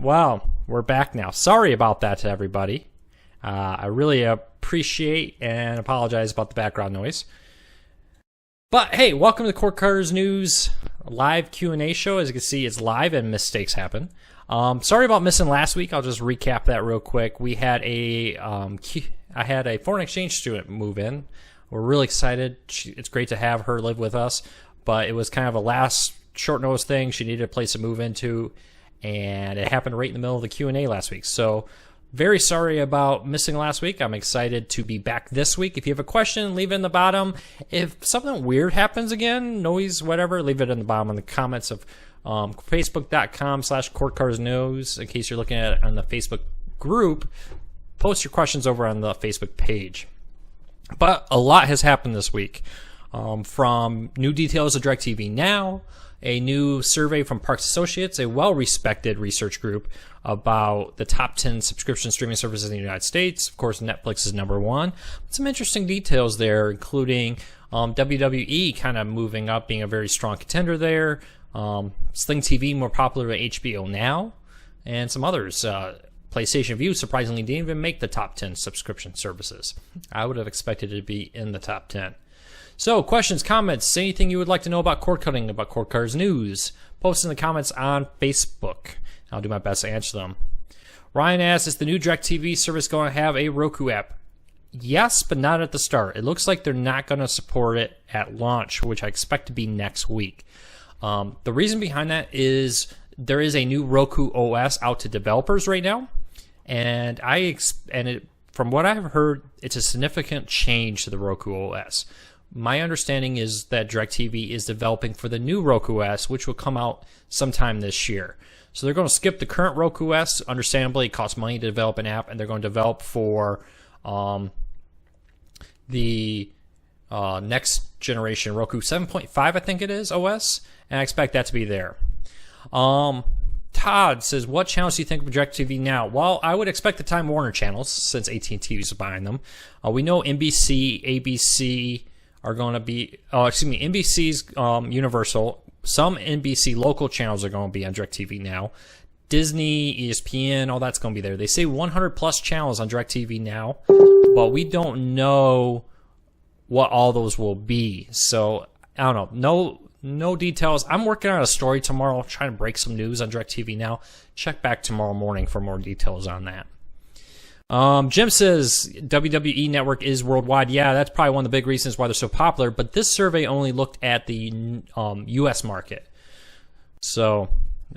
Well, we're back now. Sorry about that to everybody. I really appreciate and apologize about the background noise. But hey, welcome to the Court Cars News live Q&A show. As you can see, it's live and mistakes happen. Sorry about missing last week. I'll just recap that real quick. We had I had a foreign exchange student move in. We're really excited. It's great to have her live with us, but it was kind of a last short notice thing. She needed a place to move into, and it happened right in the middle of the Q&A last week. So very sorry about missing last week. I'm excited to be back this week. If you have a question, leave it in the bottom. If something weird happens again, noise, whatever, leave it in the bottom in the comments of facebook.com/courtcarsnews. In case you're looking at it on the Facebook group, post your questions over on the Facebook page. But a lot has happened this week. From new details of DirecTV Now, a new survey from Parks Associates, a well-respected research group about the top 10 subscription streaming services in the United States. Of course, Netflix is number one. Some interesting details there, including WWE kind of moving up, being a very strong contender there. Sling TV more popular than HBO Now, and some others. PlayStation Vue surprisingly didn't even make the top 10 subscription services. I would have expected it to be in the top 10. So, questions, comments, anything you would like to know about cord cutting, about Court Cars News, post in the comments on Facebook. I'll do my best to answer them. Ryan asks, is the new DirecTV service going to have a Roku app? Yes, but not at the start. It looks like they're not going to support it at launch, which I expect to be next week. The reason behind that is there is a new Roku OS out to developers right now, and from what I've heard, it's a significant change to the Roku OS. My understanding is that DirecTV is developing for the new Roku OS, which will come out sometime this year. So they're going to skip the current Roku OS. Understandably, it costs money to develop an app, and they're going to develop for the next generation Roku 7.5, I think it is, OS, and I expect that to be there. Todd says, what channels do you think of DirecTV Now? Well, I would expect the Time Warner channels, since AT&T is buying them. We know NBC, ABC are going to be, NBC's Universal. Some NBC local channels are going to be on DirecTV Now. Disney, ESPN, all that's going to be there. They say 100 plus channels on DirecTV Now, but we don't know what all those will be. So, I don't know. No details. I'm working on a story tomorrow, trying to break some news on DirecTV Now. Check back tomorrow morning for more details on that. Jim says WWE Network is worldwide. Yeah, that's probably one of the big reasons why they're so popular, but this survey only looked at the U.S. market. So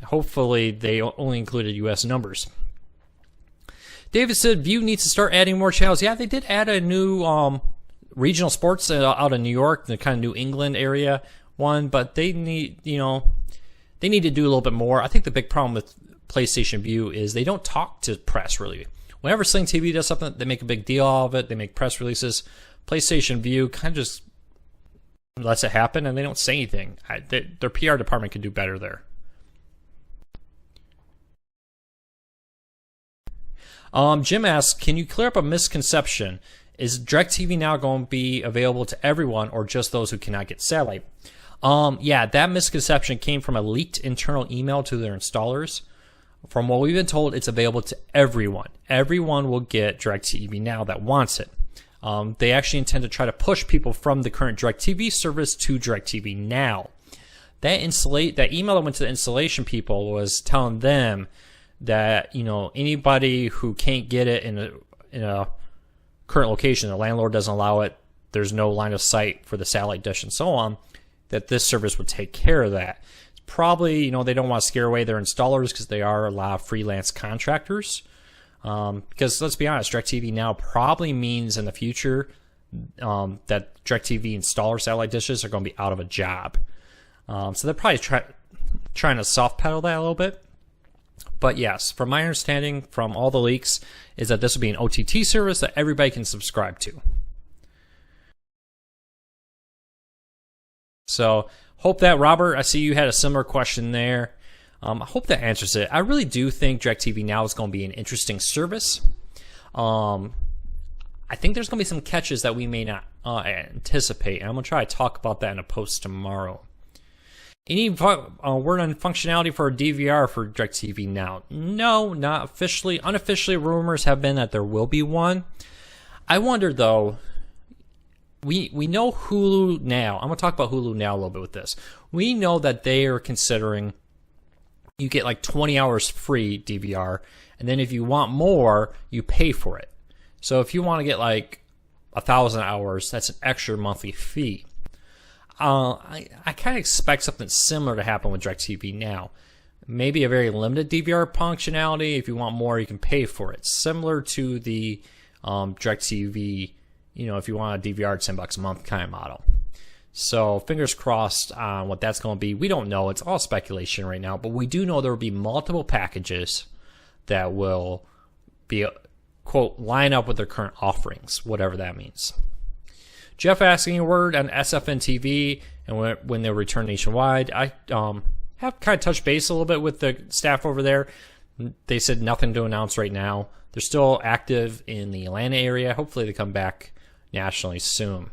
hopefully they only included U.S. numbers. David said Vue needs to start adding more channels. Yeah, they did add a new regional sports out of New York, the kind of New England area one, but they need to do a little bit more. I think the big problem with PlayStation Vue is they don't talk to press really. Whenever Sling TV does something, they make a big deal of it. They make press releases. PlayStation Vue kind of just lets it happen, and they don't say anything. Their PR department could do better there. Jim asks, can you clear up a misconception? Is DirecTV Now going to be available to everyone or just those who cannot get satellite? Yeah, that misconception came from a leaked internal email to their installers. From what we've been told, it's available to everyone. Everyone will get DirecTV Now that wants it. They actually intend to try to push people from the current DirecTV service to DirecTV Now. That email that went to the installation people was telling them that anybody who can't get it in a current location, the landlord doesn't allow it, there's no line of sight for the satellite dish and so on, that this service would take care of that. Probably, they don't want to scare away their installers because they are a lot of freelance contractors. Because let's be honest, DirecTV Now probably means in the future that DirecTV installer satellite dishes are going to be out of a job. So they're probably trying to soft pedal that a little bit. But yes, from my understanding from all the leaks is that this will be an OTT service that everybody can subscribe to. So hope that, Robert, I see you had a similar question there. I hope that answers it. I really do think DirecTV Now is going to be an interesting service. I think there's going to be some catches that we may not anticipate. And I'm going to try to talk about that in a post tomorrow. Any word on functionality for a DVR for DirecTV Now? No, not officially. Unofficially, rumors have been that there will be one. I wonder though. We know Hulu Now. I'm gonna talk about Hulu Now a little bit with this. We know that they are considering you get like 20 hours free DVR, and then if you want more, you pay for it. So if you want to get like 1,000 hours, that's an extra monthly fee. I kind of expect something similar to happen with DirecTV Now. Maybe a very limited DVR functionality. If you want more, you can pay for it. Similar to the DirecTV, if you want a DVR at $10 a month kind of model. So fingers crossed on what that's going to be. We don't know. It's all speculation right now. But we do know there will be multiple packages that will be, quote, line up with their current offerings, whatever that means. Jeff asking a word on SFN TV and when they'll return nationwide. I have kind of touched base a little bit with the staff over there. They said nothing to announce right now. They're still active in the Atlanta area. Hopefully they come back nationally soon.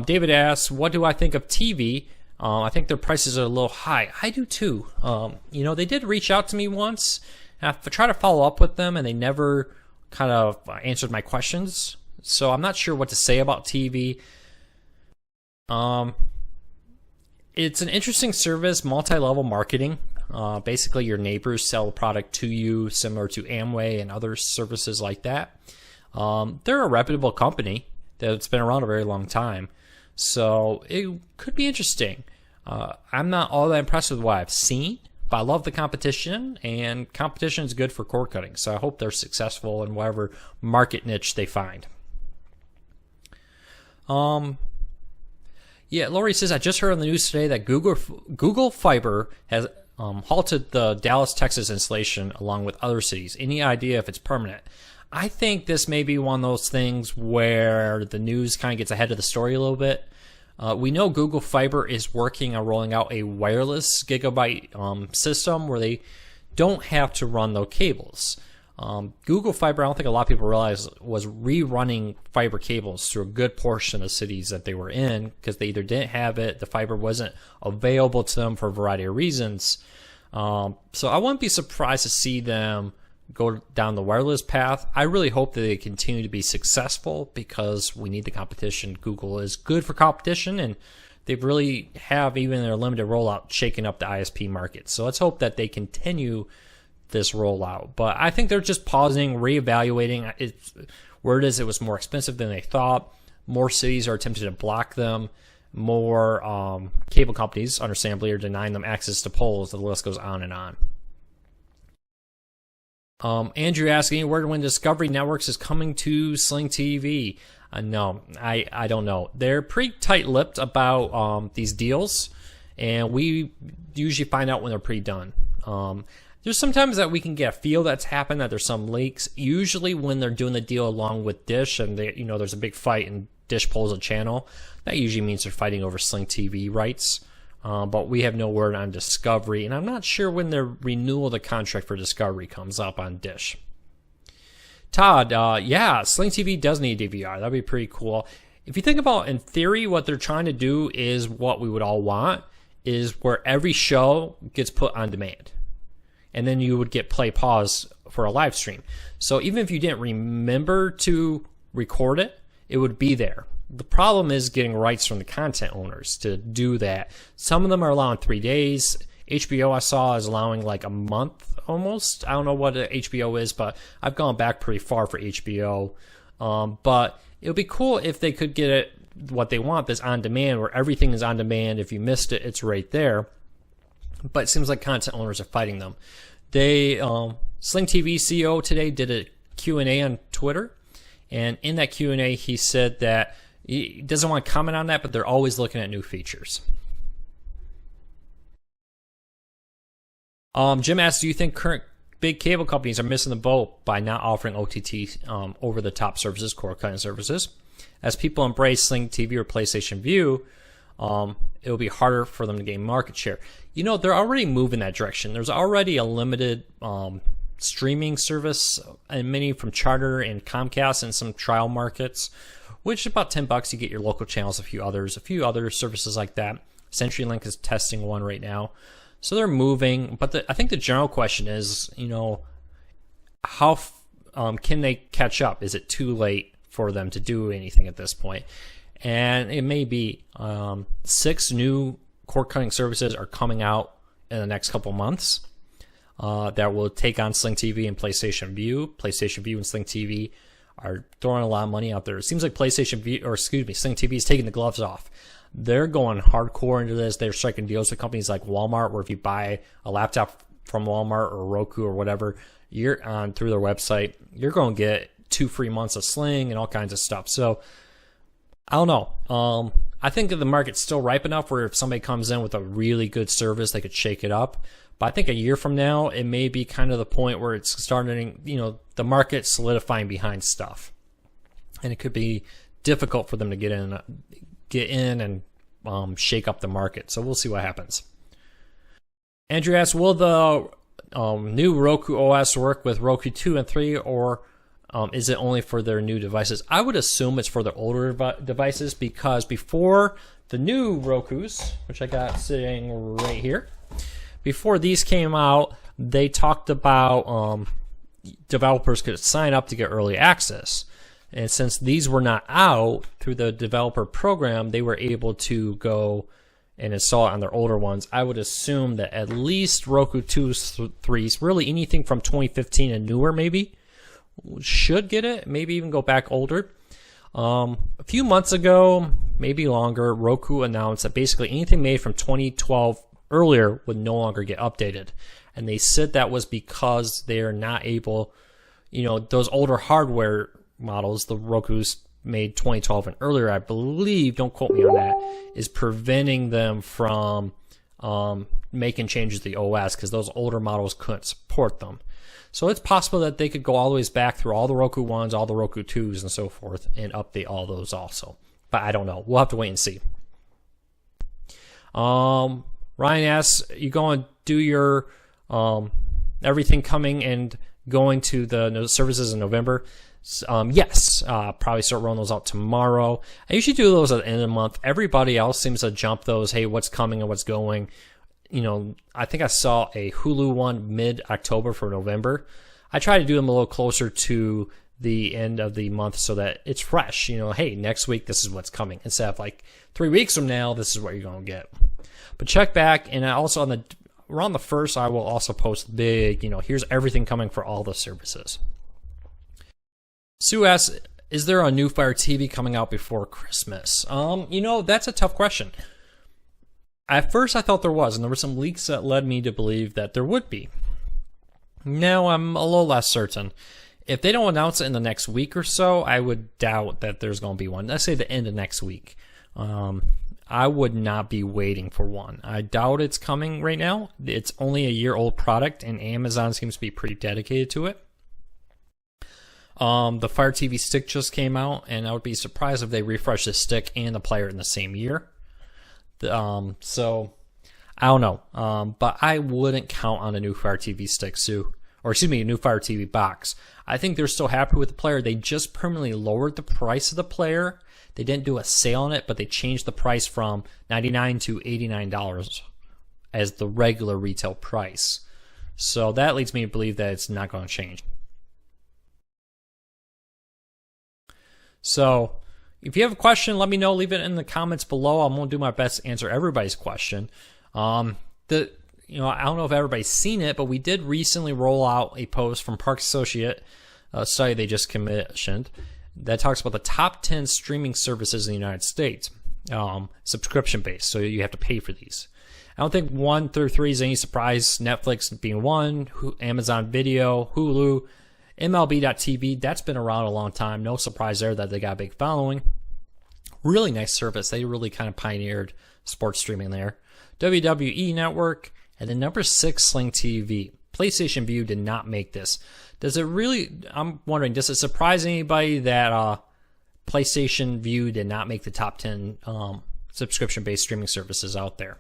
David asks, what do I think of TV? I think their prices are a little high. I do too. They did reach out to me once. And I tried to follow up with them, and they never kind of answered my questions. So I'm not sure what to say about TV. It's an interesting service, multi-level marketing. Basically, your neighbors sell a product to you, similar to Amway and other services like that. They're a reputable company that's been around a very long time. So it could be interesting. I'm not all that impressed with what I've seen, but I love the competition, and competition is good for cord cutting. So I hope they're successful in whatever market niche they find. Lori says, I just heard on the news today that Google Fiber has halted the Dallas, Texas installation along with other cities. Any idea if it's permanent? I think this may be one of those things where the news kind of gets ahead of the story a little bit. We know Google Fiber is working on rolling out a wireless gigabit system where they don't have to run those cables. Google Fiber, I don't think a lot of people realize, was rerunning fiber cables through a good portion of the cities that they were in because they either didn't have it, the fiber wasn't available to them for a variety of reasons. So I wouldn't be surprised to see them go down the wireless path. I really hope that they continue to be successful because we need the competition. Google is good for competition, and they really have, even in their limited rollout, shaken up the ISP market. So let's hope that they continue this rollout. But I think they're just pausing, reevaluating. Word is it was more expensive than they thought. More cities are attempting to block them. More cable companies, understandably, are denying them access to poles. The list goes on and on. Andrew asking, where when Discovery Networks is coming to Sling TV? No, I don't know. They're pretty tight-lipped about these deals, and we usually find out when they're pre-done. There's sometimes that we can get a feel that's happened, that there's some leaks. Usually when they're doing the deal along with Dish and there's a big fight and Dish pulls a channel, that usually means they're fighting over Sling TV rights. But we have no word on Discovery, and I'm not sure when the renewal of the contract for Discovery comes up on Dish. Todd, Sling TV does need DVR. That'd be pretty cool. If you think about, in theory, what they're trying to do is what we would all want, is where every show gets put on demand. And then you would get play pause for a live stream. So even if you didn't remember to record it, it would be there. The problem is getting rights from the content owners to do that. Some of them are allowing 3 days. HBO I saw is allowing like a month almost. I don't know what HBO is, but I've gone back pretty far for HBO. But it would be cool if they could get it what they want, this on demand, where everything is on demand. If you missed it, it's right there. But it seems like content owners are fighting them. They Sling TV CEO today did a Q&A on Twitter, and in that Q&A he said that he doesn't want to comment on that, but they're always looking at new features. Jim asks, do you think current big cable companies are missing the boat by not offering OTT over-the-top services, cord cutting services? As people embrace Sling TV or PlayStation Vue, it will be harder for them to gain market share. They're already moving that direction. There's already a limited streaming service, and many from Charter and Comcast in some trial markets, which is about $10. You get your local channels, a few other services like that. CenturyLink is testing one right now. So they're moving, but I think the general question is, how can they catch up? Is it too late for them to do anything at this point? And it may be 6 new cord cutting services are coming out in the next couple months that will take on Sling TV and PlayStation Vue. PlayStation Vue and Sling TV are throwing a lot of money out there. It seems like Sling TV is taking the gloves off. They're going hardcore into this. They're striking deals with companies like Walmart, where if you buy a laptop from Walmart or Roku or whatever, you're on through their website, you're going to get 2 free months of Sling and all kinds of stuff. So I don't know. I think that the market's still ripe enough where if somebody comes in with a really good service, they could shake it up. But I think a year from now, it may be kind of the point where it's starting, the market solidifying behind stuff. And it could be difficult for them to get in and shake up the market. So we'll see what happens. Andrew asks, will the new Roku OS work with Roku 2 and 3, or is it only for their new devices? I would assume it's for the older devices, because before the new Rokus, which I got sitting right here, before these came out, they talked about developers could sign up to get early access. And since these were not out through the developer program, they were able to go and install it on their older ones. I would assume that at least Roku 2s, 3s, really anything from 2015 and newer maybe, should get it, maybe even go back older. A few months ago, maybe longer, Roku announced that basically anything made from 2012 earlier would no longer get updated. And they said that was because they're not able, those older hardware models, the Rokus made 2012 and earlier, I believe, don't quote me on that, is preventing them from making changes to the OS because those older models couldn't support them. So it's possible that they could go all the way back through all the Roku 1s, all the Roku 2s, and so forth, and update all those also. But I don't know. We'll have to wait and see. Ryan asks, you going to do your everything coming and going to the services in November? Yes. Probably start rolling those out tomorrow. I usually do those at the end of the month. Everybody else seems to jump those. Hey, what's coming and what's going? I think I saw a Hulu one mid-October for November. I try to do them a little closer to the end of the month so that it's fresh. Hey, next week, this is what's coming. Instead of like 3 weeks from now, this is what you're going to get. But check back, and also around the 1st, I will also post big, here's everything coming for all the services. Sue asks, is there a new Fire TV coming out before Christmas? That's a tough question. At first, I thought there was, and there were some leaks that led me to believe that there would be. Now, I'm a little less certain. If they don't announce it in the next week or so, I would doubt that there's going to be one. Let's say the end of next week. I would not be waiting for one. I doubt it's coming right now. It's only a year-old product, and Amazon seems to be pretty dedicated to it. The Fire TV Stick just came out, and I would be surprised if they refresh the stick and the player in the same year. So I don't know. But I wouldn't count on a new Fire TV Stick, Sue. Or excuse me, a new Fire TV box. I think they're still happy with the player. They just permanently lowered the price of the player. They didn't do a sale on it, but they changed the price from $99 to $89 as the regular retail price. So that leads me to believe that it's not going to change. So if you have a question, let me know. Leave it in the comments below. I'm going to do my best to answer everybody's question. I don't know if everybody's seen it, but we did recently roll out a post from Parks Associate, a study they just commissioned, that talks about the top 10 streaming services in the United States, subscription-based, so you have to pay for these. I don't think 1 through 3 is any surprise. Netflix being one, Amazon Video, Hulu, MLB.TV, that's been around a long time. No surprise there that they got a big following. Really nice service. They really kind of pioneered sports streaming there. WWE Network, and then number 6, Sling TV. PlayStation Vue did not make this. Does it really, I'm wondering, does it surprise anybody that PlayStation Vue did not make the top 10 subscription-based streaming services out there?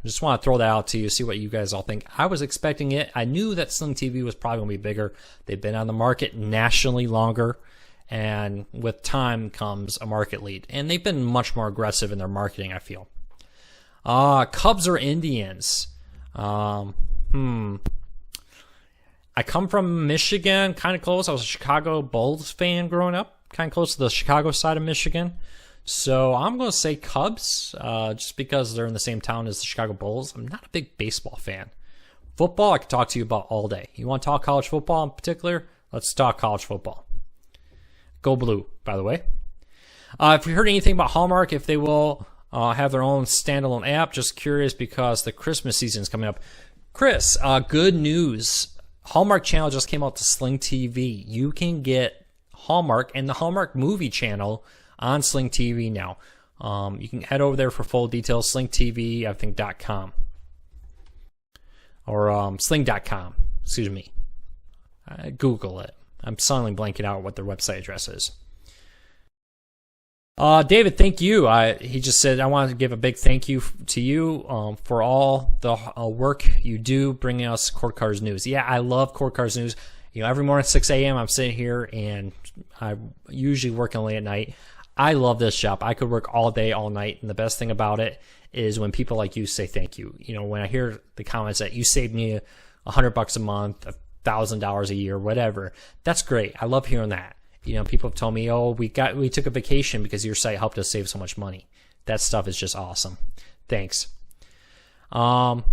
Just want to throw that out to you, see what you guys all think. I was expecting it. I knew that Sling TV was probably going to be bigger. They've been on the market nationally longer, and with time comes a market lead. And they've been much more aggressive in their marketing, I feel. Cubs or Indians? I come from Michigan, kind of close. I was a Chicago Bulls fan growing up, kind of close to the Chicago side of Michigan. So I'm going to say Cubs, just because they're in the same town as the Chicago Bulls. I'm not a big baseball fan. Football, I could talk to you about all day. You want to talk college football in particular? Let's talk college football. Go Blue, by the way. If you heard anything about Hallmark, if they will have their own standalone app, just curious because the Christmas season is coming up. Chris, good news. Hallmark Channel just came out to Sling TV. You can get Hallmark and the Hallmark Movie Channel on Sling TV now. You can head over there for full details. SlingTV, I think, .com. Or Sling.com. Excuse me. Google it. I'm suddenly blanking out what their website address is. David, thank you. He just said, I want to give a big thank you to you for all the work you do bringing us Court Cars News. Yeah, I love Court Cars News. Every morning at 6 a.m. I'm sitting here and I'm usually working late at night. I love this job. I could work all day, all night. And the best thing about it is when people like you say thank you. When I hear the comments that you saved me $100 a month, $1,000 a year, whatever, that's great. I love hearing that. People have told me, oh, we took a vacation because your site helped us save so much money. That stuff is just awesome. Thanks. Ryan,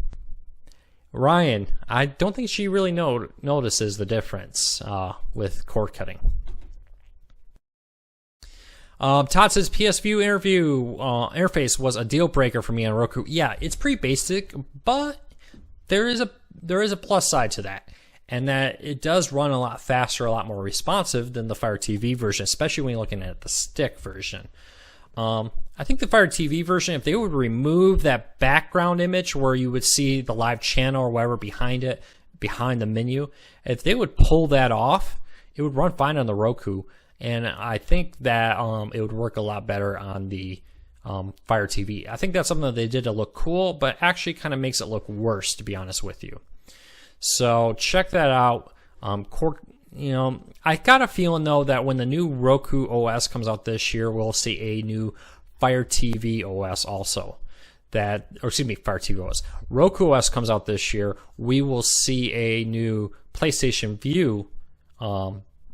I don't think she really notices the difference with cord cutting. Todd says PS View interface was a deal breaker for me on Roku. Yeah, it's pretty basic, but there is a plus side to that. And that it does run a lot faster, a lot more responsive than the Fire TV version, especially when you're looking at the stick version. I think the Fire TV version, if they would remove that background image where you would see the live channel or whatever behind it, behind the menu, if they would pull that off, it would run fine on the Roku. And I think that it would work a lot better on the Fire TV. I think that's something that they did to look cool, but actually kind of makes it look worse, to be honest with you. So check that out. I got a feeling though that when the new Roku OS comes out this year, we'll see a new Fire TV OS also. Fire TV OS. Roku OS comes out this year. We will see a new PlayStation View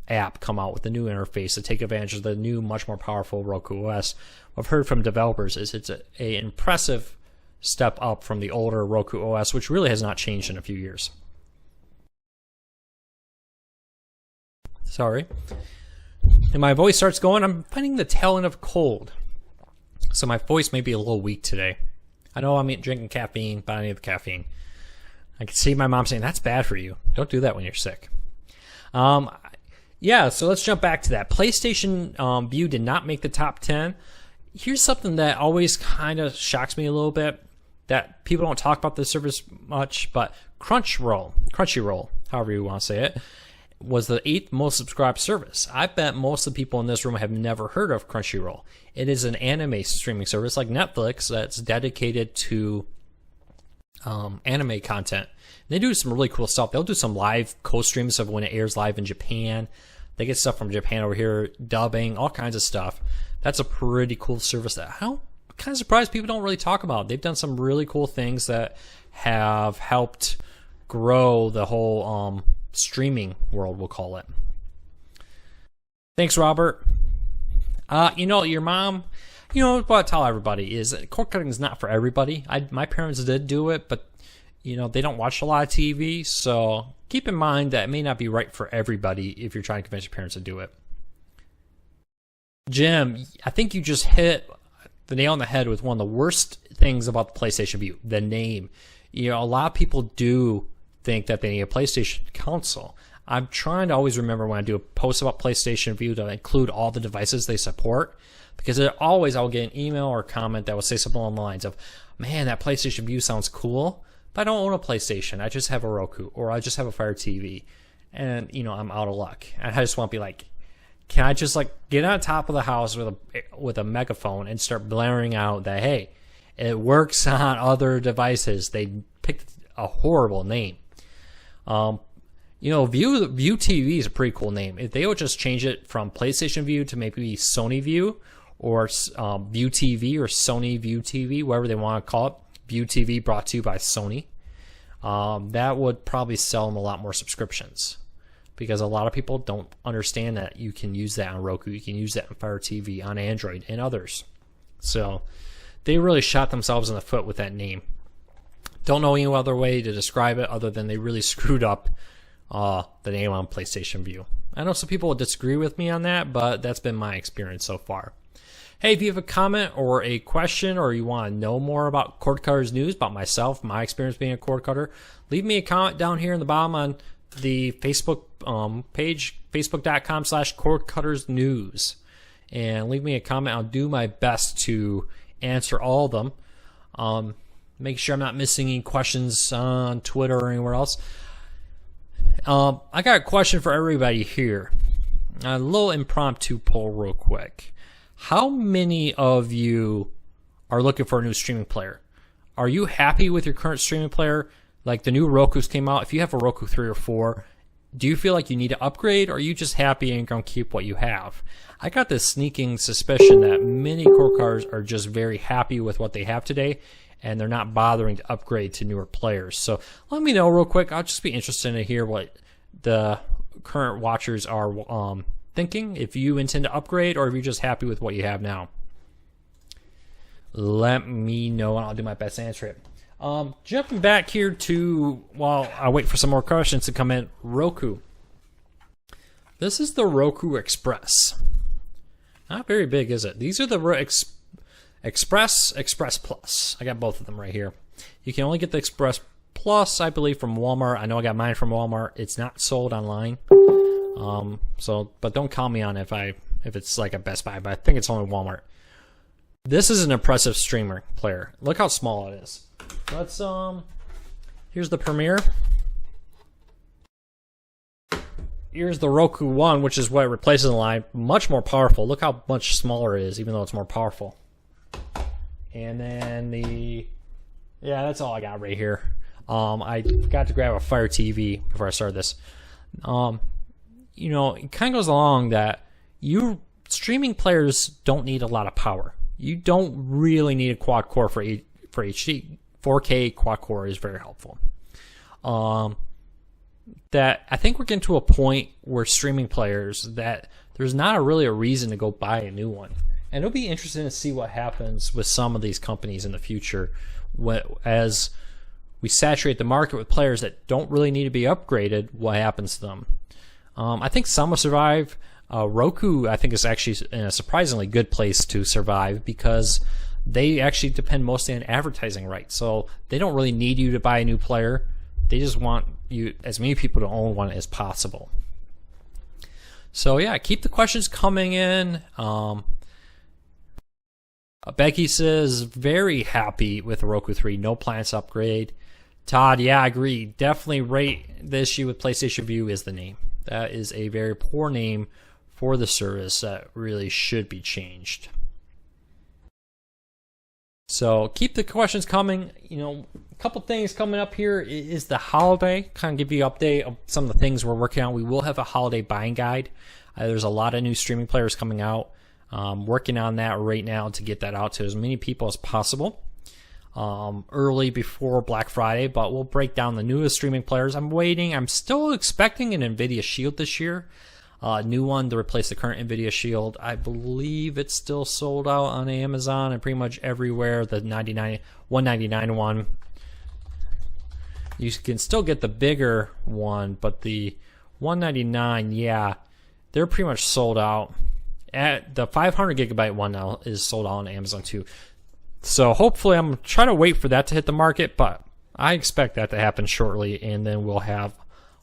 app come out with the new interface to take advantage of the new, much more powerful Roku OS. What I've heard from developers is it's an impressive step up from the older Roku OS, which really has not changed in a few years. Sorry. And my voice starts going. I'm finding the tail end of cold. So my voice may be a little weak today. I know I'm drinking caffeine, but I need the caffeine. I can see my mom saying, that's bad for you. Don't do that when you're sick. Yeah, so let's jump back to that. PlayStation View did not make the top 10. Here's something that always kind of shocks me a little bit, that people don't talk about this service much, but Crunchyroll, however you want to say it, was the 8th most subscribed service. I bet most of the people in this room have never heard of Crunchyroll. It is an anime streaming service like Netflix that's dedicated to anime content. They do some really cool stuff. They'll do some live co-streams of when it airs live in Japan. They get stuff from Japan over here, dubbing, all kinds of stuff. That's a pretty cool service that I'm kind of surprised people don't really talk about. They've done some really cool things that have helped grow the whole streaming world, we'll call it. Thanks, Robert. Your mom, what I tell everybody is that cord cutting is not for everybody. My parents did do it, but they don't watch a lot of TV, so keep in mind that it may not be right for everybody if you're trying to convince your parents to do it. Jim, I think you just hit the nail on the head with one of the worst things about the PlayStation View, the name. A lot of people do think that they need a PlayStation console. I'm trying to always remember when I do a post about PlayStation View to include all the devices they support, because I'll get an email or a comment that will say something along the lines of, man, that PlayStation View sounds cool, but I don't own a PlayStation. I just have a Roku, or I just have a Fire TV, and I'm out of luck. And I just want to be like, can I just get on top of the house with a megaphone and start blaring out that, hey, it works on other devices. They picked a horrible name. View TV is a pretty cool name. If they would just change it from PlayStation View to maybe Sony View, or View TV, or Sony View TV, whatever they want to call it, View TV brought to you by Sony. That would probably sell them a lot more subscriptions, because a lot of people don't understand that you can use that on Roku, you can use that on Fire TV, on Android, and others. So they really shot themselves in the foot with that name. Don't know any other way to describe it other than they really screwed up the name on PlayStation Vue. I know some people will disagree with me on that, but that's been my experience so far. Hey, if you have a comment or a question, or you want to know more about Cord Cutters News, about myself, my experience being a cord cutter, leave me a comment down here in the bottom on the Facebook page, facebook.com/cordcuttersnews. And leave me a comment. I'll do my best to answer all of them. Make sure I'm not missing any questions on Twitter or anywhere else. I got a question for everybody here. A little impromptu poll real quick. How many of you are looking for a new streaming player? Are you happy with your current streaming player? Like the new Rokus came out. If you have a Roku 3 or 4, do you feel like you need to upgrade, or are you just happy and going to keep what you have? I got this sneaking suspicion that many cord cutters are just very happy with what they have today, and they're not bothering to upgrade to newer players. So let me know real quick. I'll just be interested to hear what the current watchers are thinking, if you intend to upgrade or if you're just happy with what you have now. Let me know and I'll do my best to answer it. Jumping back here to, while I wait for some more questions to come in, Roku. This is the Roku Express. Not very big, is it? These are the Express Plus. I but both of them right here. You can only get the Express Plus, I believe, from Walmart. I know I got mine from Walmart. It's not sold online. But don't call me on it if it's like a Best Buy, but I think it's only Walmart. This is an impressive streamer player. Look how small it is. Let's here's the Premiere. Here's the Roku One, which is what it replaces the line. Much more powerful. Look how much smaller it is, even though it's more powerful. And then that's all I got right here. I forgot to grab a Fire TV before I started this. It kind of goes along that streaming players don't need a lot of power. You don't really need a quad core for HD. 4K quad core is very helpful. That I think we're getting to a point where streaming players that there's not really a reason to go buy a new one. And it'll be interesting to see what happens with some of these companies in the future as we saturate the market with players that don't really need to be upgraded. What happens to them? I think some will survive. Roku, I think, is actually in a surprisingly good place to survive because they actually depend mostly on advertising rights. So they don't really need you to buy a new player. They just want you, as many people, to own one as possible. So yeah, keep the questions coming in. Becky says, very happy with the Roku 3. No plans to upgrade. Todd, yeah, I agree. Definitely rate the issue with PlayStation Vue is the name. That is a very poor name for the service that really should be changed. So keep the questions coming. A couple things coming up here is the holiday. Kind of give you an update of some of the things we're working on. We will have a holiday buying guide. There's a lot of new streaming players coming out. Working on that right now to get that out to as many people as possible. Early before Black Friday, but we'll break down the newest streaming players. I'm still expecting an NVIDIA Shield this year. New one to replace the current NVIDIA Shield. I believe it's still sold out on Amazon and pretty much everywhere. The $199 one. You can still get the bigger one, but the $199, yeah, they're pretty much sold out. At the 500 gigabyte one now is sold out on Amazon too. So hopefully I'm trying to wait for that to hit the market, but I expect that to happen shortly, and then we'll have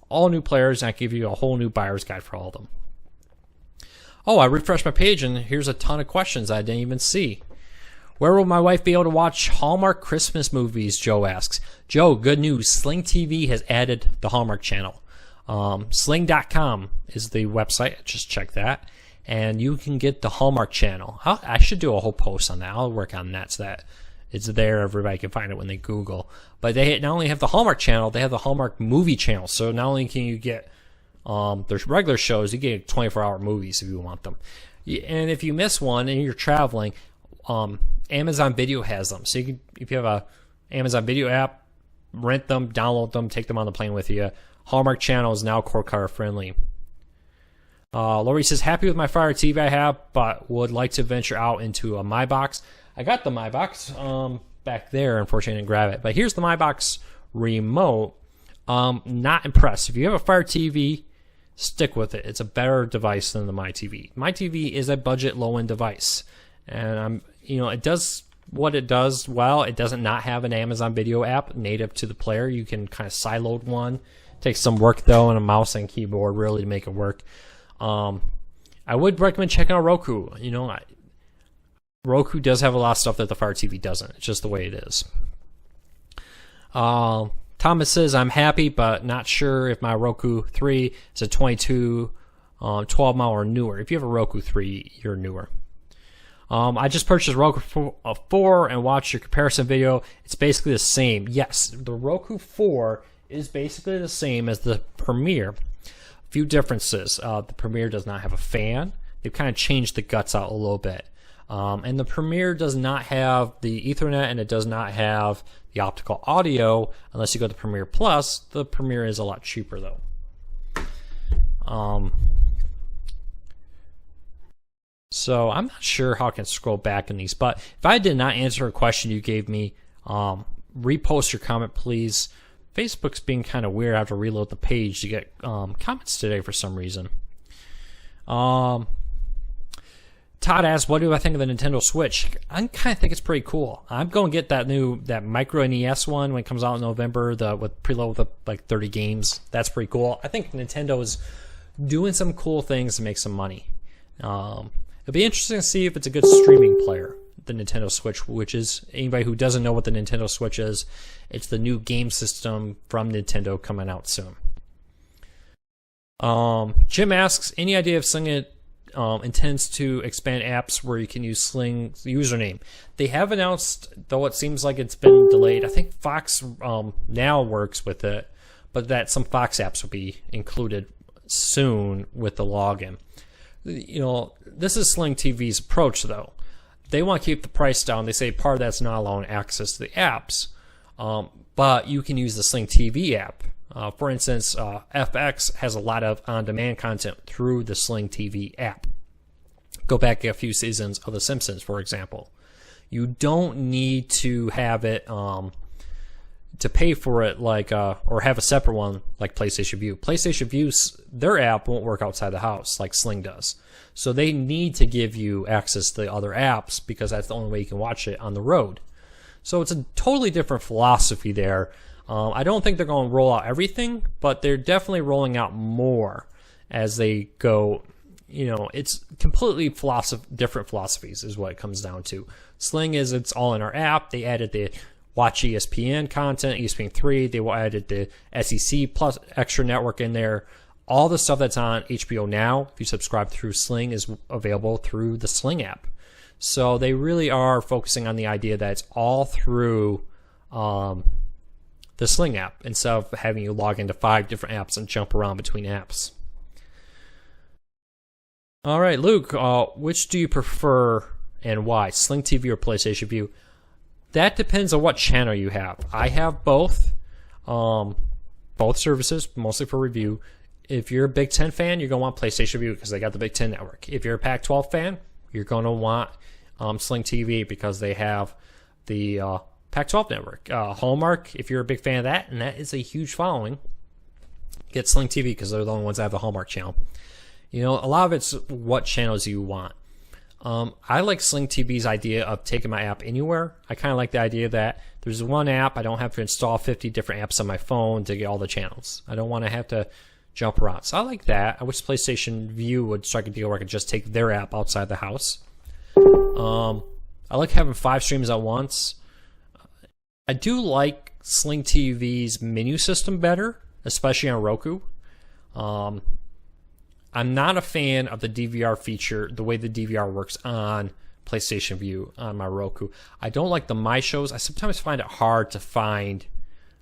all new players, and I give you a whole new buyer's guide for all of them. Oh, I refreshed my page, and here's a ton of questions I didn't even see. Where will my wife be able to watch Hallmark Christmas movies, Joe asks. Joe, good news. Sling TV has added the Hallmark channel. Sling.com is the website. Just check that. And you can get the Hallmark channel. I should do a whole post on that. I'll work on that so that it's there. Everybody can find it when they Google. But they not only have the Hallmark channel, they have the Hallmark movie channel. So not only can you get their regular shows, you get 24-hour movies if you want them. And if you miss one and you're traveling, Amazon Video has them. So you can, if you have Amazon Video app, rent them, download them, take them on the plane with you. Hallmark Channel is now Core Car friendly. Lori says, happy with my Fire TV I have, but would like to venture out into a MyBox. I got the MyBox back there. Unfortunately, I didn't grab it. But here's the MyBox remote. Not impressed. If you have a Fire TV, stick with it. It's a better device than the MyTV. MyTV is a budget low-end device. And it does what it does well. It doesn't not have an Amazon Video app native to the player. You can kind of siloed one. Takes some work though, and a mouse and keyboard really to make it work. I would recommend checking out Roku. Roku does have a lot of stuff that the Fire TV doesn't. It's just the way it is. Thomas says, I'm happy, but not sure if my Roku 3 is a 22, 12 mile or newer. If you have a Roku 3, you're newer. I just purchased Roku 4 and watched your comparison video. It's basically the same. Yes, the Roku 4 is basically the same as the Premier. Few differences. The Premier does not have a fan. They've kind of changed the guts out a little bit. And the Premier does not have the Ethernet, and it does not have the optical audio unless you go to Premier Plus. The Premier is a lot cheaper though. So I'm not sure how I can scroll back in these, but if I did not answer a question you gave me, repost your comment please. Facebook's being kind of weird. I have to reload the page to get comments today for some reason. Todd asked, what do I think of the Nintendo Switch? I kind of think it's pretty cool. I'm going to get that micro NES one when it comes out in November, with preload with like 30 games. That's pretty cool. I think Nintendo is doing some cool things to make some money. It'll be interesting to see if it's a good streaming player, the Nintendo Switch, which is, anybody who doesn't know what the Nintendo Switch is, it's the new game system from Nintendo coming out soon. Jim asks, any idea if Sling intends to expand apps where you can use Sling's username? They have announced, though it seems like it's been delayed. I think Fox now works with it, but that some Fox apps will be included soon with the login. This is Sling TV's approach, though. They want to keep the price down. They say part of that's not allowing access to the apps, but you can use the Sling TV app. For instance, FX has a lot of on-demand content through the Sling TV app. Go back a few seasons of The Simpsons, for example. You don't need to have it to pay for it or have a separate one like PlayStation Vue. PlayStation Vue, their app won't work outside the house like Sling does. So they need to give you access to the other apps because that's the only way you can watch it on the road. So it's a totally different philosophy there. I don't think they're going to roll out everything, but they're definitely rolling out more as they go. It's completely different philosophies is what it comes down to. Sling is it's all in our app. They added the Watch ESPN content, ESPN3. They added the SEC plus extra network in there. All the stuff that's on HBO Now, if you subscribe through Sling, is available through the Sling app. So they really are focusing on the idea that it's all through the Sling app instead of having you log into 5 different apps and jump around between apps. All right, Luke, which do you prefer and why, Sling TV or PlayStation Vue? That depends on what channel you have. I have both services, mostly for review. If you're a Big Ten fan, you're going to want PlayStation Vue because they got the Big Ten network. If you're a Pac-12 fan, you're going to want Sling TV because they have the Pac-12 network. Hallmark, if you're a big fan of that, and that is a huge following, get Sling TV because they're the only ones that have the Hallmark channel. A lot of it's what channels you want. I like Sling TV's idea of taking my app anywhere. I kind of like the idea that there's one app. I don't have to install 50 different apps on my phone to get all the channels. I don't want to have to jump around. So I like that. I wish PlayStation Vue would strike a deal where I could just take their app outside the house. I like having 5 streams at once. I do like Sling TV's menu system better, especially on Roku. I'm not a fan of the DVR feature, the way the DVR works on PlayStation Vue on my Roku. I don't like the My Shows. I sometimes find it hard to find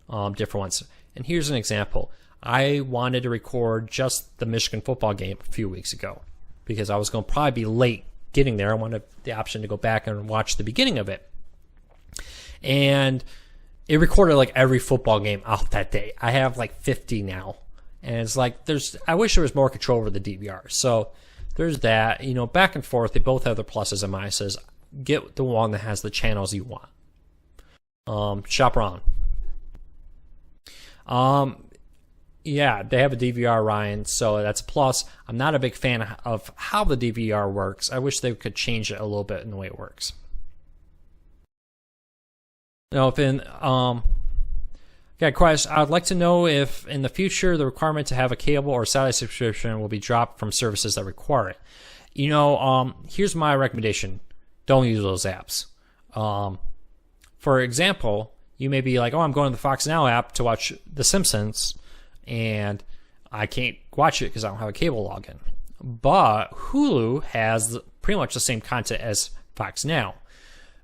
different ones. And here's an example. I wanted to record just the Michigan football game a few weeks ago because I was going to probably be late getting there. I wanted the option to go back and watch the beginning of it. And it recorded like every football game out that day. I have like 50 now. And it's like, I wish there was more control over the DVR. So there's that, you know, back and forth. They both have their pluses and minuses. Get the one that has the channels you want. Shop around. Yeah, they have a DVR, Ryan, so that's a plus. I'm not a big fan of how the DVR works. I wish they could change it a little bit in the way it works. Now, if in got question, I'd like to know if in the future the requirement to have a cable or satellite subscription will be dropped from services that require it. You know, here's my recommendation: don't use those apps. For example, you may be like, "Oh, I'm going to the Fox Now app to watch The Simpsons," and I can't watch it because I don't have a cable login. But Hulu has pretty much the same content as Fox Now.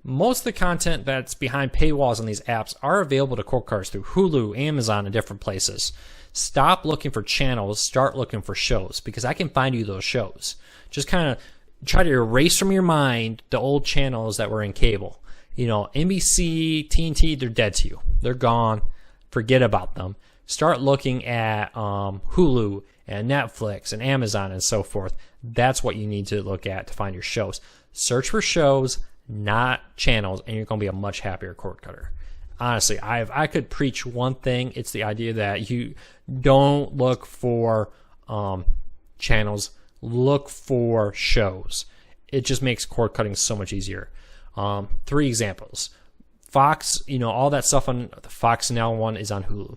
Most of the content that's behind paywalls on these apps are available to cord cutters through Hulu, Amazon, and different places. Stop looking for channels, start looking for shows, because I can find you those shows. Just kind of try to erase from your mind the old channels that were in cable. You know, NBC, TNT, they're dead to you. They're gone. Forget about them. Start looking at Hulu and Netflix and Amazon and so forth. That's what you need to look at to find your shows. Search for shows, not channels, and you're going to be a much happier cord cutter. Honestly, if I could preach one thing, it's the idea that you don't look for channels, look for shows. It just makes cord cutting so much easier. 3 examples. Fox, you know, all that stuff on the Fox Now one is on Hulu.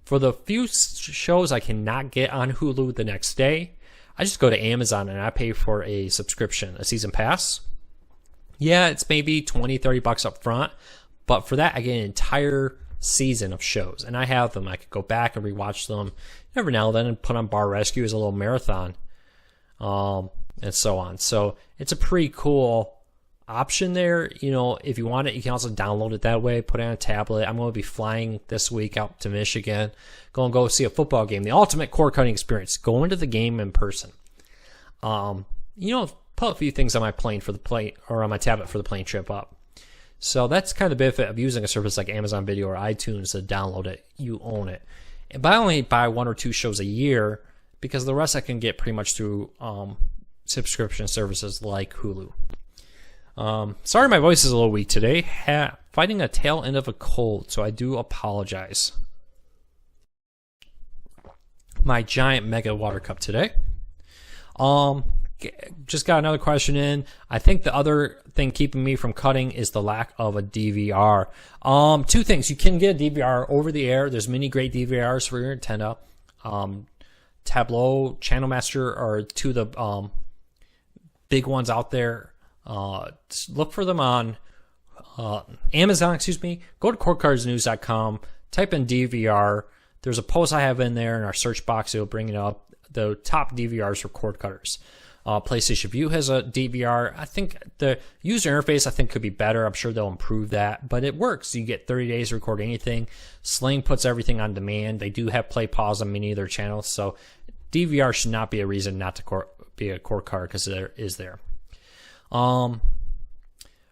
For the few shows I cannot get on Hulu the next day, I just go to Amazon and I pay for a subscription, a season pass. Yeah, it's maybe $20-$30 up front, but for that I get an entire season of shows, and I have them. I could go back and rewatch them every now and then and put on Bar Rescue as a little marathon, and so on. So it's a pretty cool option there. You know, if you want it, you can also download it that way, put it on a tablet. I'm going to be flying this week out to Michigan, going to go see a football game, the ultimate cord cutting experience, going to the game in person. You know, put a few things on my plane for the plane, or on my tablet for the plane trip up. So that's kind of the benefit of using a service like Amazon Video or iTunes to download it. You own it. But I only buy 1 or 2 shows a year, because the rest I can get pretty much through subscription services like Hulu. Sorry my voice is a little weak today. Fighting a tail end of a cold, so I do apologize. My giant mega water cup today. Just got another question in. I think the other thing keeping me from cutting is the lack of a DVR. 2 things. You can get a DVR over the air. There's many great DVRs for your antenna. Tableau, Channel Master are 2 of the big ones out there. Look for them on Amazon, Go to cordcuttersnews.com, type in DVR. There's a post I have in there in our search box. It'll bring it up. The top DVRs for cord cutters. PlayStation Vue has a DVR. I think the user interface could be better. I'm sure they'll improve that, but it works. You get 30 days to record anything. Sling puts everything on demand. They do have play pause on many of their channels, so DVR should not be a reason not to be a cord cutter, because there is there. Ryan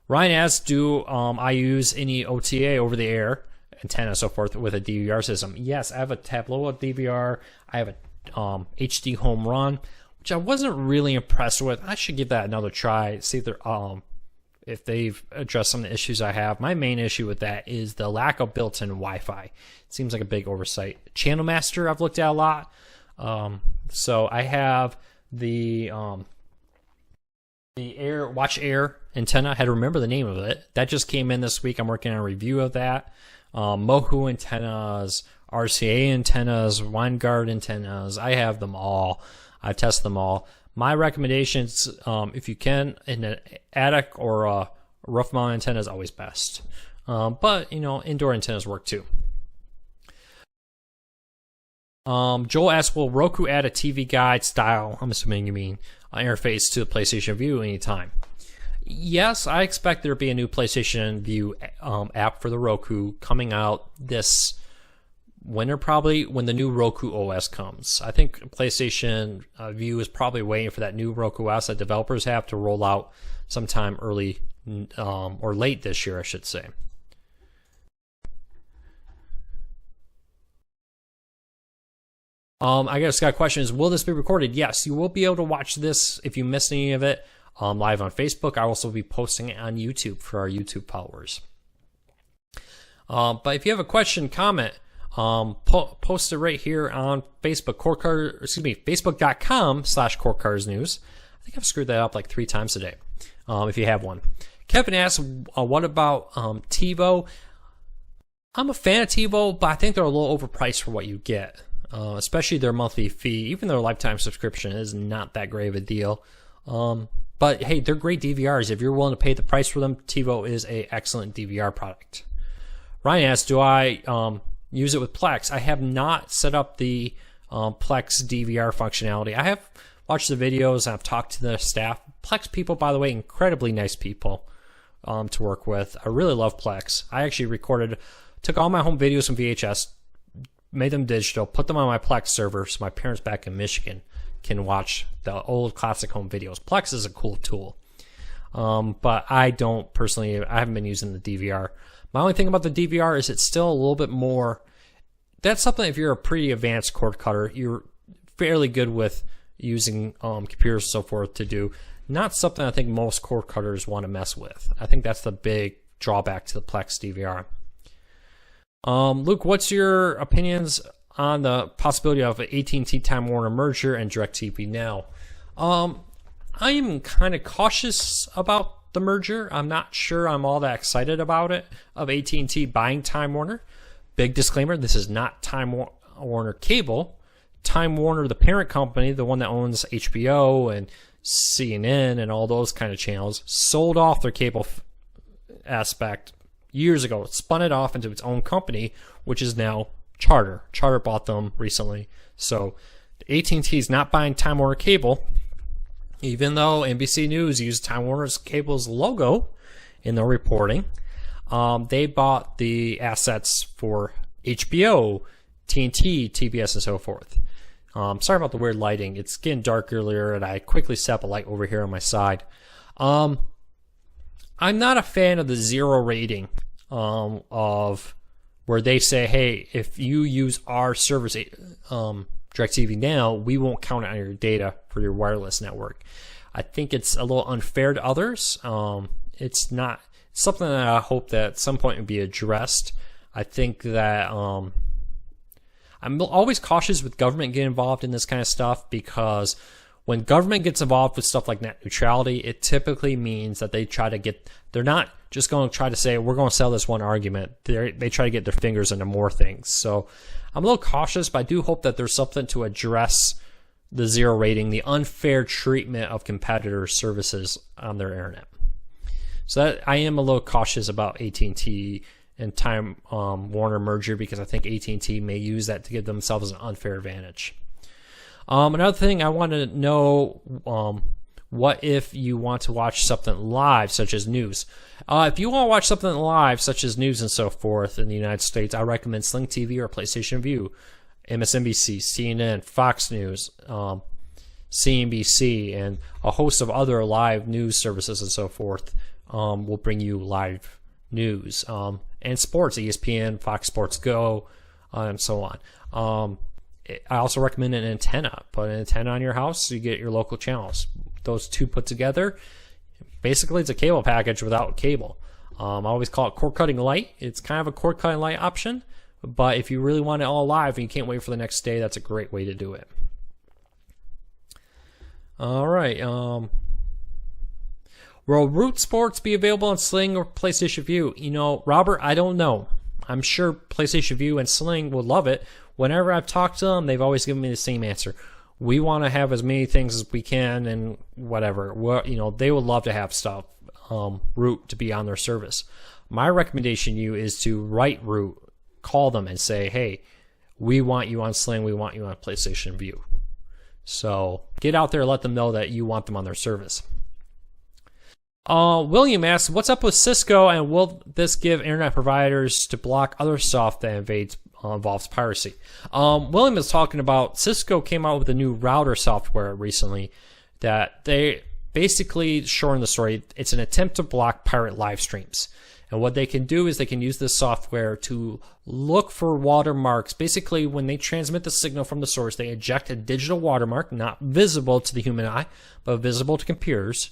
asks, do I use any OTA over the air antenna and so forth with a DVR system? Yes, I have a Tableau DVR. I have a HD Home Run, which I wasn't really impressed with. I should give that another try, see if they've addressed some of the issues I have. My main issue with that is the lack of built-in Wi-Fi. It seems like a big oversight. Channel Master I've looked at a lot. So I have the Watch Air antenna. I had to remember the name of it. That just came in this week. I'm working on a review of that. Mohu antennas, RCA antennas, Winegard antennas. I have them all. I've tested them all. My recommendations, if you can, in an attic or a roof mount antenna is always best. But, you know, indoor antennas work too. Joel asks, will Roku add a TV guide style, I'm assuming you mean, interface to the PlayStation Vue anytime? Yes, I expect there to be a new PlayStation Vue app for the Roku coming out this winter, probably when the new Roku OS comes. I think PlayStation Vue is probably waiting for that new Roku OS that developers have to roll out sometime early or late this year, I should say. I guess got a question is, will this be recorded? Yes, you will be able to watch this if you missed any of it live on Facebook. I will also be posting it on YouTube for our YouTube followers. But if you have a question, comment, post it right here on Facebook, facebook.com/CourtCarsNews. I think I've screwed that up like 3 times today. If you have one. Kevin asks, what about TiVo? I'm a fan of TiVo, but I think they're a little overpriced for what you get. Especially their monthly fee. Even their lifetime subscription is not that great of a deal. But hey, they're great DVRs. If you're willing to pay the price for them, TiVo is an excellent DVR product. Ryan asks, do I use it with Plex? I have not set up the Plex DVR functionality. I have watched the videos. I've talked to the staff. Plex people, by the way, incredibly nice people to work with. I really love Plex. I actually took all my home videos from VHS, made them digital, put them on my Plex server so my parents back in Michigan can watch the old classic home videos. Plex is a cool tool. But I haven't been using the DVR. My only thing about the DVR is it's still a little bit more, that's something if you're a pretty advanced cord cutter, you're fairly good with using computers and so forth to do. Not something I think most cord cutters want to mess with. I think that's the big drawback to the Plex DVR. Luke, what's your opinions on the possibility of an AT&T Time Warner merger and DirecTV Now? I am kind of cautious about the merger. I'm not sure I'm all that excited about it, of AT&T buying Time Warner. Big disclaimer, this is not Time Warner Cable. Time Warner, the parent company, the one that owns HBO and CNN and all those kind of channels, sold off their cable aspect years ago. It spun it off into its own company, which is now Charter. Charter bought them recently. So AT&T is not buying Time Warner Cable, even though NBC News used Time Warner Cable's logo in their reporting. They bought the assets for HBO, TNT, TBS, and so forth. Sorry about the weird lighting. It's getting dark earlier, and I quickly set up a light over here on my side. I'm not a fan of the zero rating of where they say, hey, if you use our service, DirecTV Now, we won't count it on your data for your wireless network. I think it's a little unfair to others. It's something that I hope that at some point would be addressed. I think that I'm always cautious with government getting involved in this kind of stuff, because when government gets involved with stuff like net neutrality, it typically means that they're not just going to try to say, we're going to sell this one argument. They try to get their fingers into more things. So I'm a little cautious, but I do hope that there's something to address the zero rating, the unfair treatment of competitor services on their internet. So I am a little cautious about AT&T and Time Warner merger, because I think AT&T may use that to give themselves an unfair advantage. Another thing I want to know, what if you want to watch something live, such as news? If you want to watch something live, such as news and so forth in the United States, I recommend Sling TV or PlayStation Vue, MSNBC, CNN, Fox News, CNBC, and a host of other live news services and so forth will bring you live news. And sports, ESPN, Fox Sports Go, and so on. I also recommend an antenna. Put an antenna on your house so you get your local channels. Those two put together, basically it's a cable package without cable. I always call it cord cutting light. It's kind of a cord cutting light option, but if you really want it all live and you can't wait for the next day, that's a great way to do it. All right. Will Root Sports be available on Sling or PlayStation Vue? Robert, I don't know. I'm sure PlayStation Vue and Sling would love it. Whenever I've talked to them, they've always given me the same answer. We want to have as many things as we can, and whatever. They would love to have stuff, Root, to be on their service. My recommendation to you is to write Root, call them and say, hey, we want you on Sling, we want you on PlayStation Vue. So get out there, let them know that you want them on their service. William asks, what's up with Cisco, and will this give internet providers to block other stuff that involves piracy? William is talking about Cisco came out with a new router software recently that they basically, short in the story, it's an attempt to block pirate live streams. And what they can do is they can use this software to look for watermarks. Basically, when they transmit the signal from the source, they eject a digital watermark, not visible to the human eye, but visible to computers.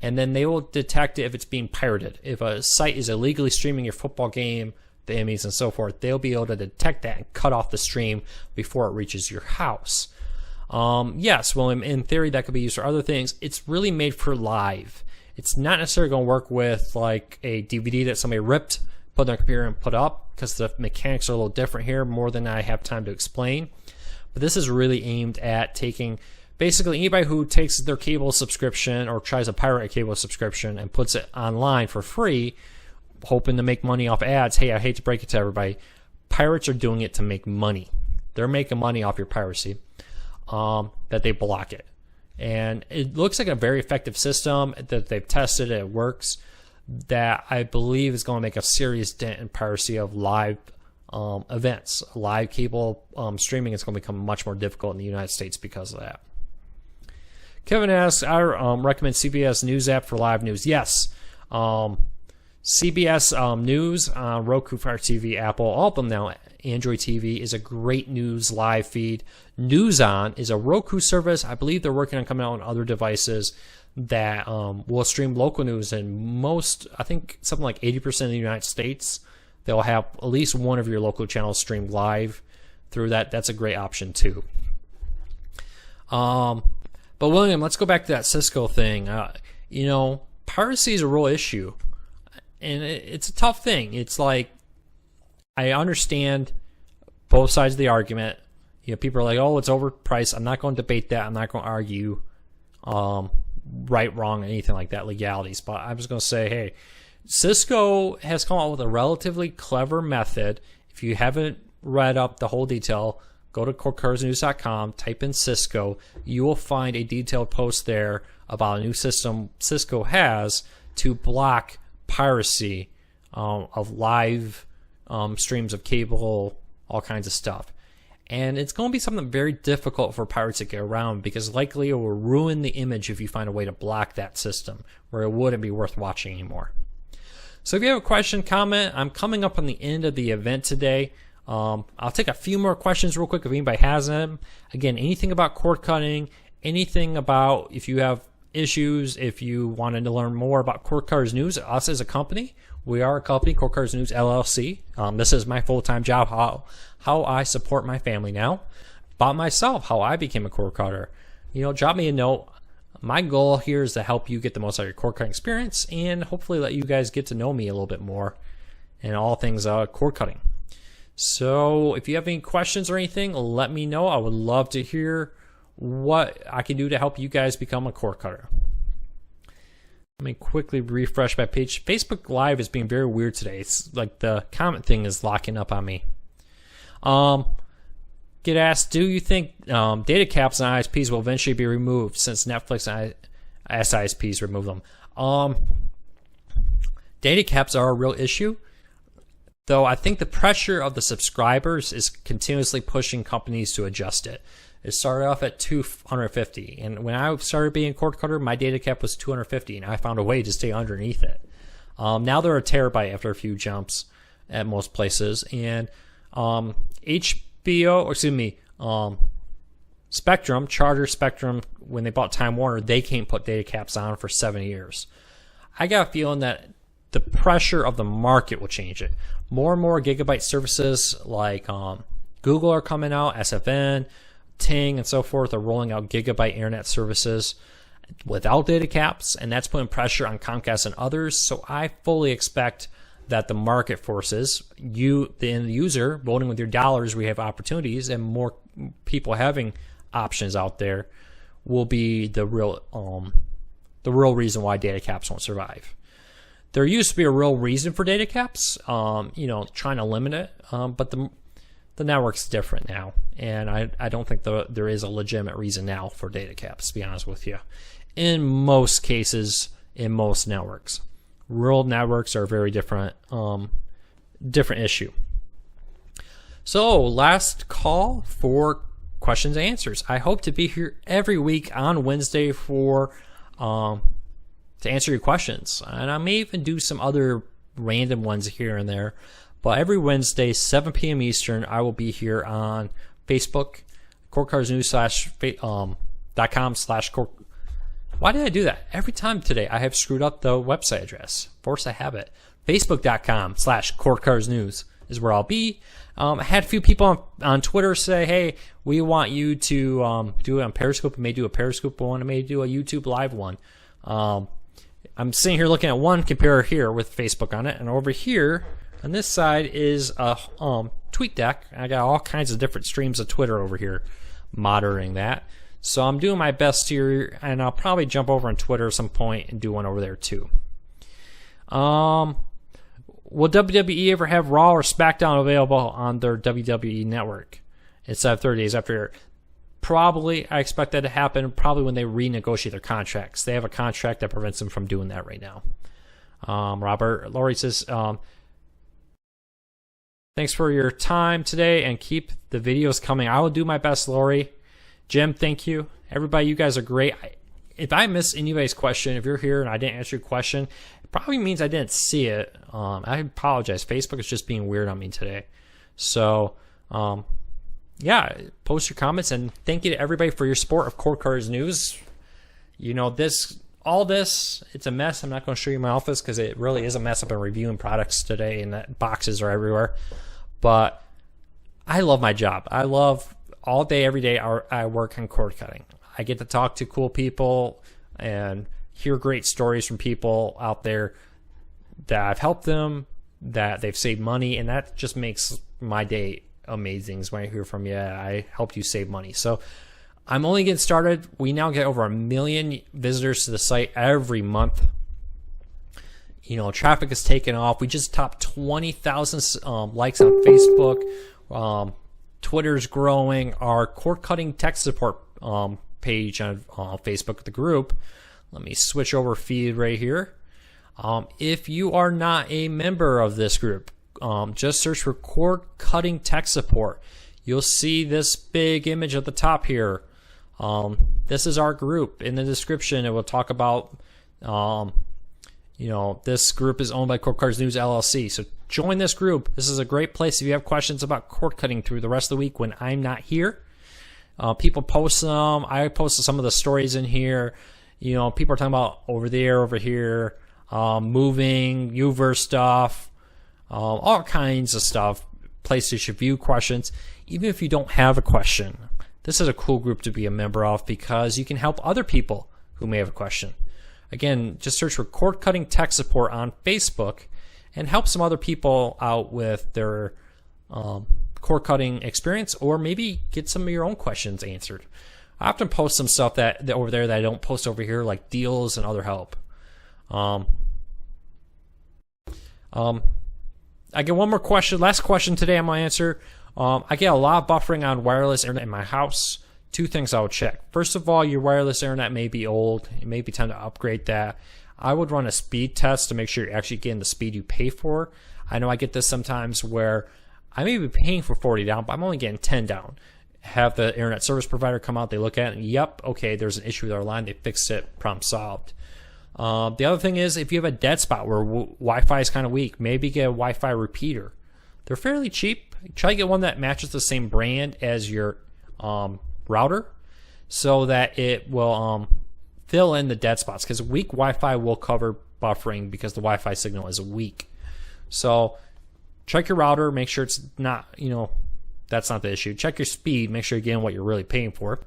And then they will detect it if it's being pirated. If a site is illegally streaming your football game, the Emmys and so forth, they'll be able to detect that and cut off the stream before it reaches your house. Yes, well, in theory, that could be used for other things. It's really made for live. It's not necessarily going to work with like a DVD that somebody ripped, put on their computer and put up, because the mechanics are a little different here, more than I have time to explain. But this is really aimed at taking basically anybody who takes their cable subscription or tries to pirate a cable subscription and puts it online for free, hoping to make money off ads. Hey, I hate to break it to everybody, pirates are doing it to make money. They're making money off your piracy, that they block it. And it looks like a very effective system that they've tested. It works. That I believe is going to make a serious dent in piracy of live events. Live cable streaming is going to become much more difficult in the United States because of that. Kevin asks, I recommend CBS News app for live news. Yes. CBS News, Roku, Fire TV, Apple, all of them now. Android TV is a great news live feed. NewsOn is a Roku service. I believe they're working on coming out on other devices that will stream local news. And most, I think something like 80% of the United States, they'll have at least one of your local channels streamed live through that. That's a great option too. But William, let's go back to that Cisco thing. Piracy is a real issue. And it's a tough thing. It's like, I understand both sides of the argument. People are like, oh, it's overpriced. I'm not going to debate that. I'm not going to argue right, wrong, anything like that, legalities. But I'm just going to say, hey, Cisco has come up with a relatively clever method. If you haven't read up the whole detail, go to courtcardsnews.com, type in Cisco. You will find a detailed post there about a new system Cisco has to block piracy of live streams of cable, all kinds of stuff. And it's going to be something very difficult for pirates to get around, because likely it will ruin the image if you find a way to block that system, where it wouldn't be worth watching anymore. So if you have a question, comment. I'm coming up on the end of the event today. I'll take a few more questions real quick if anybody has them. Again, anything about cord cutting, anything about if you have issues, if you wanted to learn more about Cord Cutters News, us as a company. We are a company, Cord Cutters News LLC. This is my full-time job, how I support my family now. About myself, how I became a cord cutter. Drop me a note. My goal here is to help you get the most out of your cord cutting experience, and hopefully let you guys get to know me a little bit more and all things cord cutting. So if you have any questions or anything, let me know. I would love to hear what I can do to help you guys become a cord cutter. Let me quickly refresh my page. Facebook Live is being very weird today. It's like the comment thing is locking up on me. Get asked, do you think data caps on ISPs will eventually be removed since Netflix and SISPs remove them? Data caps are a real issue, though I think the pressure of the subscribers is continuously pushing companies to adjust it. It started off at 250, and when I started being a cord cutter, my data cap was 250, and I found a way to stay underneath it. Now they're a terabyte after a few jumps at most places, and Spectrum, Charter Spectrum, when they bought Time Warner, they can't put data caps on for 7 years. I got a feeling that the pressure of the market will change it. More and more gigabyte services like Google are coming out, SFN, Ting, and so forth are rolling out gigabyte internet services without data caps, and that's putting pressure on Comcast and others. So I fully expect that the market forces, you, the end user, voting with your dollars, we have opportunities, and more people having options out there will be the real reason why data caps won't survive. There used to be a real reason for data caps, trying to limit it, but the network's different now, and I don't think there is a legitimate reason now for data caps, to be honest with you. In most cases, in most networks. Rural networks are a very different issue. So, last call for questions and answers. I hope to be here every week on Wednesday for to answer your questions, and I may even do some other random ones here and there. But every Wednesday, 7 p.m. Eastern, I will be here on Facebook, courtcarsnews.com/court. Why did I do that? Every time today, I have screwed up the website address. Force a habit. Facebook.com/courtcarsnews is where I'll be. I had a few people on Twitter say, hey, we want you to do it on Periscope. We may do a Periscope one. I may do a YouTube live one. I'm sitting here looking at one computer here with Facebook on it, and over here on this side is a TweetDeck. I got all kinds of different streams of Twitter over here monitoring that. So I'm doing my best here, and I'll probably jump over on Twitter at some point and do one over there too. Will WWE ever have Raw or SmackDown available on their WWE network instead of 30 days after? Probably. I expect that to happen probably when they renegotiate their contracts. They have a contract that prevents them from doing that right now. Robert Laurie says, thanks for your time today and keep the videos coming. I will do my best, Laurie. Jim, thank you. Everybody, you guys are great. If I miss anybody's question, if you're here and I didn't answer your question, it probably means I didn't see it. I apologize. Facebook is just being weird on me today. So, yeah, post your comments, and thank you to everybody for your support of Court Cars News. You know, all this, it's a mess. I'm not going to show you my office because it really is a mess. I've been reviewing products today, and that boxes are everywhere. But I love my job. I love all day, every day, I work on cord cutting. I get to talk to cool people and hear great stories from people out there that I've helped them, that they've saved money, and that just makes my day amazing. When I hear from you, I helped you save money. So I'm only getting started. We now get over 1 million visitors to the site every month. You know, traffic is taking off. We just topped 20,000 likes on Facebook. Twitter's growing. Our cord cutting tech support page on Facebook, the group. Let me switch over feed right here. If you are not a member of this group, just search for cord cutting tech support. You'll see this big image at the top here. This is our group. In the description, it will talk about, this group is owned by Cord Cars News LLC. So join this group. This is a great place if you have questions about cord cutting through the rest of the week when I'm not here. People post them. I posted some of the stories in here. You know, people are talking about over there, over here, moving, Uverse stuff, all kinds of stuff, places you should view questions. Even if you don't have a question, this is a cool group to be a member of because you can help other people who may have a question. Again, just search for cord cutting tech support on Facebook and help some other people out with their cord cutting experience, or maybe get some of your own questions answered. I often post some stuff that over there that I don't post over here, like deals and other help. I get one more question. Last question today I'm going to answer. I get a lot of buffering on wireless internet in my house. 2 things I would check. First of all, your wireless internet may be old. It may be time to upgrade that. I would run a speed test to make sure you're actually getting the speed you pay for. I know I get this sometimes where I may be paying for 40 down, but I'm only getting 10 down. Have the internet service provider come out, they look at it, and yep, okay, there's an issue with our line, they fixed it, problem solved. The other thing is, if you have a dead spot where Wi-Fi is kind of weak, maybe get a Wi-Fi repeater. They're fairly cheap. Try to get one that matches the same brand as your router so that it will fill in the dead spots, because weak Wi-Fi will cover buffering because the Wi-Fi signal is weak. So check your router, make sure it's not, that's not the issue. Check your speed, make sure you're getting what you're really paying for.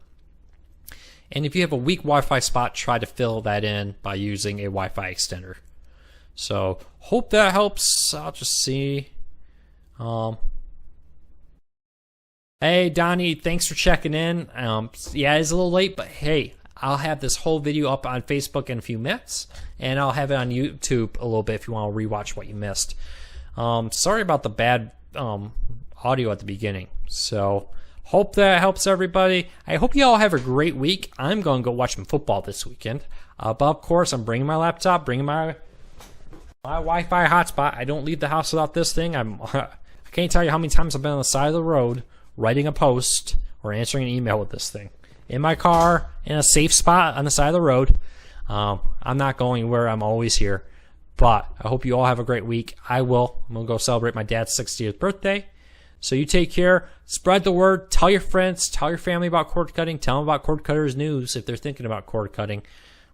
And if you have a weak Wi-Fi spot, try to fill that in by using a Wi-Fi extender. So hope that helps. I'll just see. Hey, Donnie, thanks for checking in. Yeah, it's a little late, but hey, I'll have this whole video up on Facebook in a few minutes, and I'll have it on YouTube a little bit if you want to rewatch what you missed. Sorry about the bad audio at the beginning. So hope that helps everybody. I hope you all have a great week. I'm going to go watch some football this weekend. But of course, I'm bringing my laptop, bringing my Wi-Fi hotspot. I don't leave the house without this thing. I can't tell you how many times I've been on the side of the road writing a post or answering an email with this thing. In my car, in a safe spot on the side of the road. I'm not going where I'm always here. But I hope you all have a great week. I will. I'm going to go celebrate my dad's 60th birthday. So you take care. Spread the word. Tell your friends. Tell your family about cord cutting. Tell them about Cord Cutters News if they're thinking about cord cutting.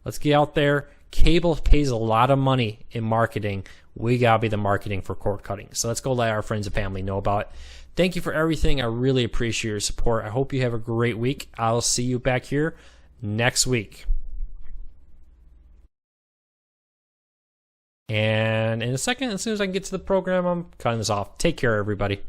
Let's get out there. Cable pays a lot of money in marketing. We got to be the marketing for cord cutting. So let's go let our friends and family know about it. Thank you for everything. I really appreciate your support. I hope you have a great week. I'll see you back here next week. And in a second, as soon as I can get to the program, I'm cutting this off. Take care, everybody.